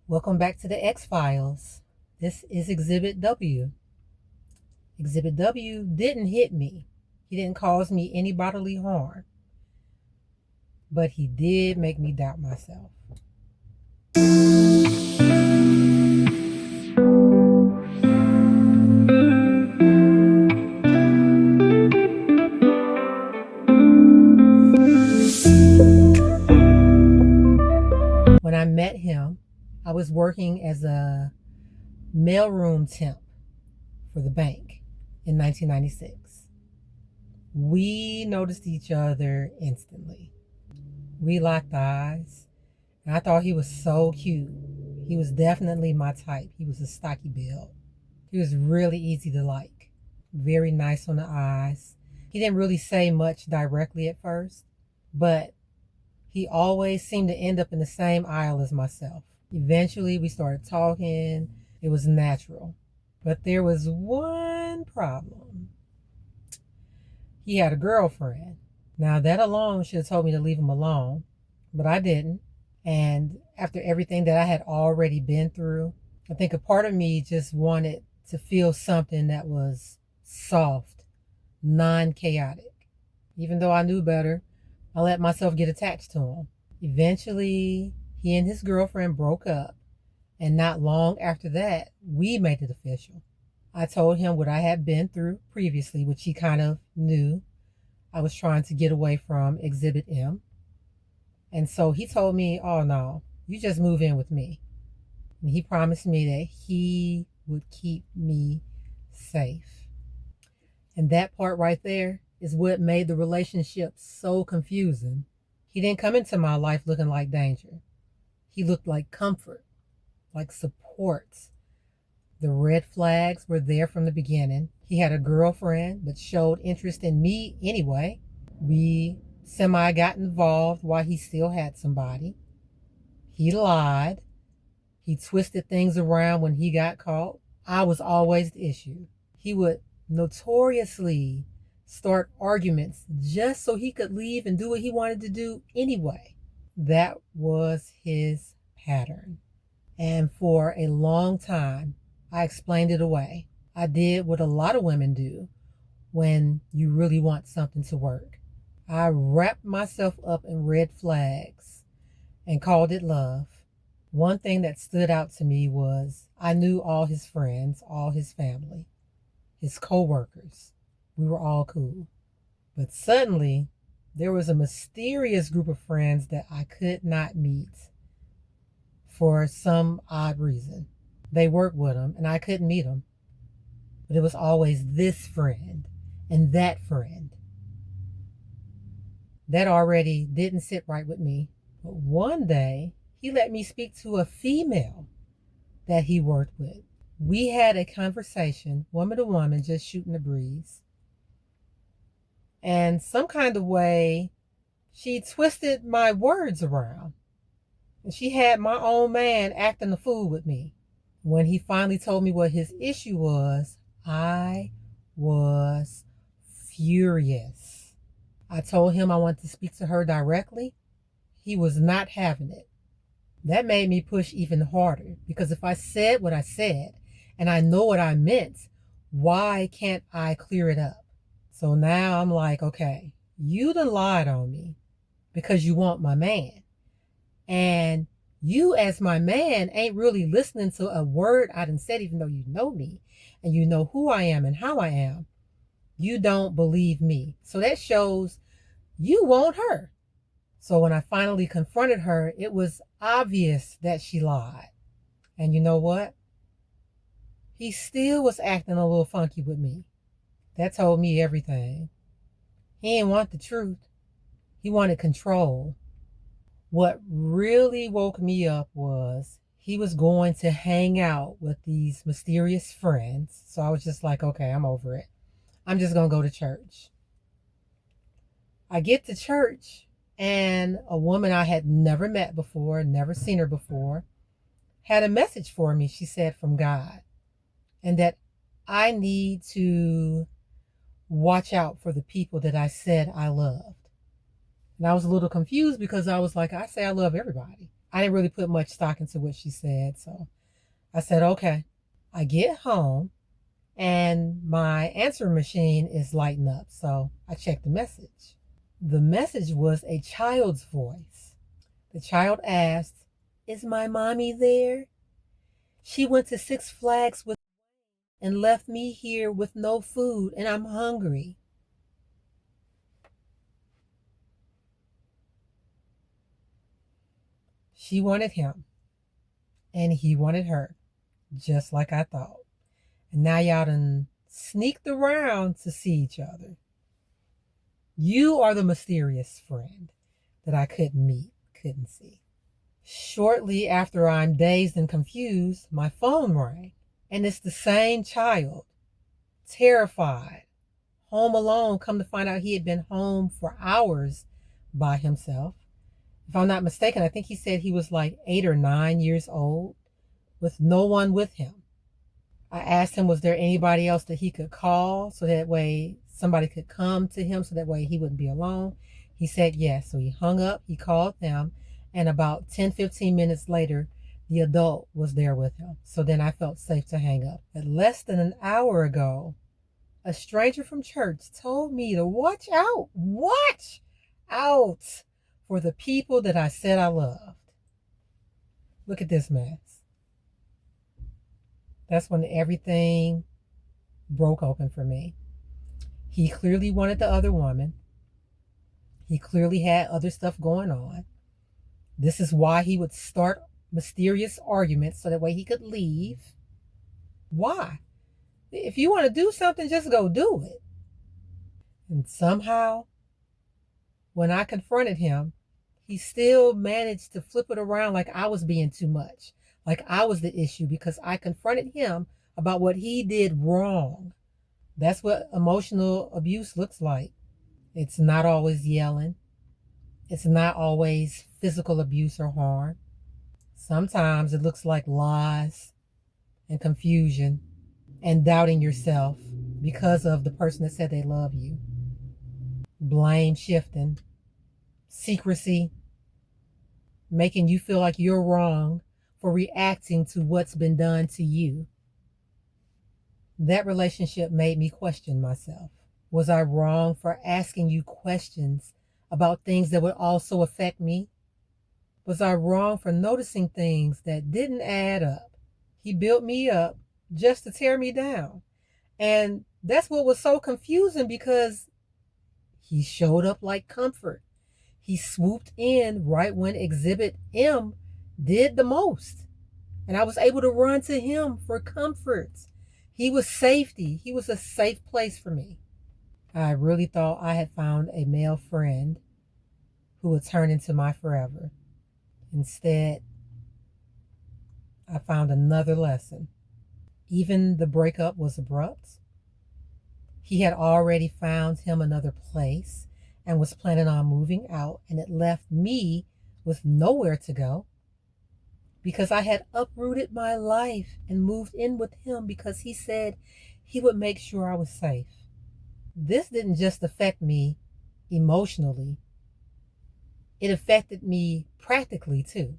Welcome back to the X-Files. This is Exhibit W. Exhibit W didn't hit me. He didn't cause me any bodily harm. But he did make me doubt myself. When I met him, I was working as a mailroom temp for the bank in 1996. We noticed each other instantly. We locked eyes, and I thought he was so cute. He was definitely my type. He was a stocky build. He was really easy to like. Very nice on the eyes. He didn't really say much directly at first, but he always seemed to end up in the same aisle as myself. Eventually, we started talking. It was natural. But there was one problem. He had a girlfriend. Now, that alone should have told me to leave him alone, but I didn't. And after everything that I had already been through, I think a part of me just wanted to feel something that was soft, non-chaotic. Even though I knew better, I let myself get attached to him. Eventually, he and his girlfriend broke up, and not long after that, we made it official. I told him what I had been through previously, which he kind of knew. I was trying to get away from Exhibit M. And so he told me, oh no, you just move in with me. And he promised me that he would keep me safe. And that part right there is what made the relationship so confusing. He didn't come into my life looking like danger. He looked like comfort, like support. The red flags were there from the beginning. He had a girlfriend, but showed interest in me anyway. We semi got involved while he still had somebody. He lied. He twisted things around when he got caught. I was always the issue. He would notoriously start arguments just so he could leave and do what he wanted to do anyway. That was his pattern. And for a long time, I explained it away. I did what a lot of women do when you really want something to work. I wrapped myself up in red flags and called it love. One thing that stood out to me was I knew all his friends, all his family, his co-workers. We were all cool. But suddenly, there was a mysterious group of friends that I could not meet for some odd reason. They worked with him, and I couldn't meet him. But it was always this friend and that friend. That already didn't sit right with me. But one day, he let me speak to a female that he worked with. We had a conversation, woman to woman, just shooting the breeze. And some kind of way, she twisted my words around. And she had my own man acting a fool with me. When he finally told me what his issue was, I was furious. I told him I wanted to speak to her directly. He was not having it. That made me push even harder, because if I said what I said and I know what I meant, why can't I clear it up? So now I'm like, okay, you done lied on me because you want my man. And you as my man ain't really listening to a word I done said, even though you know me and you know who I am and how I am. You don't believe me. So that shows you want her. So when I finally confronted her, it was obvious that she lied. And you know what? He still was acting a little funky with me. That told me everything. He didn't want the truth. He wanted control. What really woke me up was he was going to hang out with these mysterious friends. So I was just like, okay, I'm over it. I'm just going to go to church. I get to church, and a woman I had never met before, never seen her before, had a message for me, she said, from God. And that I need to watch out for the people that I said I loved. And I was a little confused because I was like, I say I love everybody. I didn't really put much stock into what she said. So I said, okay. I get home and my answering machine is lighting up. So I checked the message. The message was a child's voice. The child asked, "Is my mommy there? She went to Six Flags with and left me here with no food and I'm hungry." She wanted him and he wanted her, just like I thought. And now y'all done sneaked around to see each other. You are the mysterious friend that I couldn't meet, couldn't see. Shortly after I'm dazed and confused, my phone rang. And it's the same child, terrified, home alone. Come to find out he had been home for hours by himself. If I'm not mistaken, I think he said he was like 8 or 9 years old with no one with him. I asked him, was there anybody else that he could call so that way somebody could come to him so that way he wouldn't be alone? He said yes. So he hung up, he called them, and about 10-15 minutes later, the adult was there with him. So then I felt safe to hang up. But less than an hour ago, a stranger from church told me to watch out for the people that I said I loved. Look at this mess. That's when everything broke open for me. He clearly wanted the other woman. He clearly had other stuff going on. This is why he would start mysterious arguments so that way he could leave. Why? If you want to do something, just go do it. And somehow, when I confronted him, he still managed to flip it around like I was being too much, like I was the issue because I confronted him about what he did wrong. That's what emotional abuse looks like. It's not always yelling. It's not always physical abuse or harm. Sometimes it looks like lies and confusion and doubting yourself because of the person that said they love you. Blame shifting, secrecy, making you feel like you're wrong for reacting to what's been done to you. That relationship made me question myself. Was I wrong for asking you questions about things that would also affect me? Was I wrong for noticing things that didn't add up? He built me up just to tear me down. And that's what was so confusing because he showed up like comfort. He swooped in right when Exhibit M did the most. And I was able to run to him for comfort. He was safety. He was a safe place for me. I really thought I had found a male friend who would turn into my forever. Instead, I found another lesson. Even the breakup was abrupt. He had already found him another place and was planning on moving out, and it left me with nowhere to go because I had uprooted my life and moved in with him because he said he would make sure I was safe. This didn't just affect me emotionally, it affected me practically too.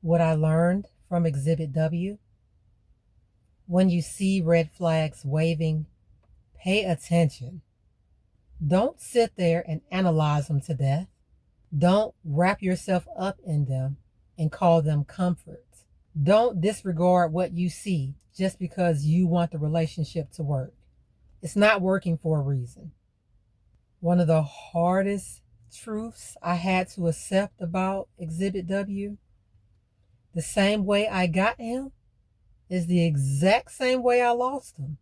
What I learned from Exhibit W: when you see red flags waving, pay attention. Don't sit there and analyze them to death. Don't wrap yourself up in them and call them comfort. Don't disregard what you see just because you want the relationship to work. It's not working for a reason. One of the hardest truths I had to accept about Exhibit W: the same way I got him is the exact same way I lost him.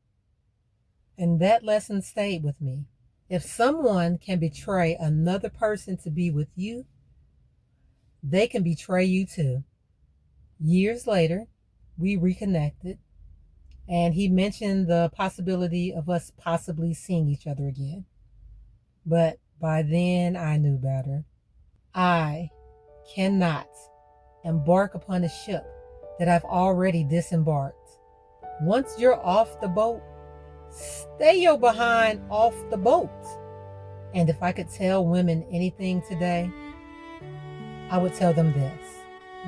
And that lesson stayed with me. If someone can betray another person to be with you, they can betray you too. Years later, we reconnected, and he mentioned the possibility of us possibly seeing each other again. But by then, I knew better. I cannot embark upon a ship that I've already disembarked. Once you're off the boat, stay your behind off the boat. And if I could tell women anything today, I would tell them this: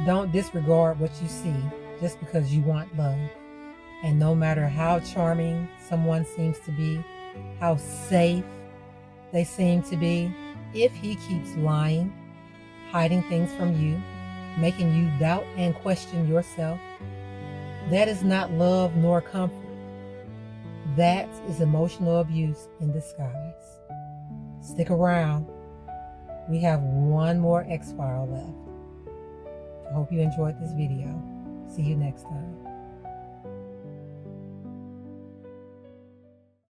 Don't disregard what you see just because you want love. And no matter how charming someone seems to be, how safe they seem to be, if he keeps lying, hiding things from you, making you doubt and question yourself, that is not love nor comfort. That is emotional abuse in disguise. Stick around. We have one more X-File left. I hope you enjoyed this video. See you next time.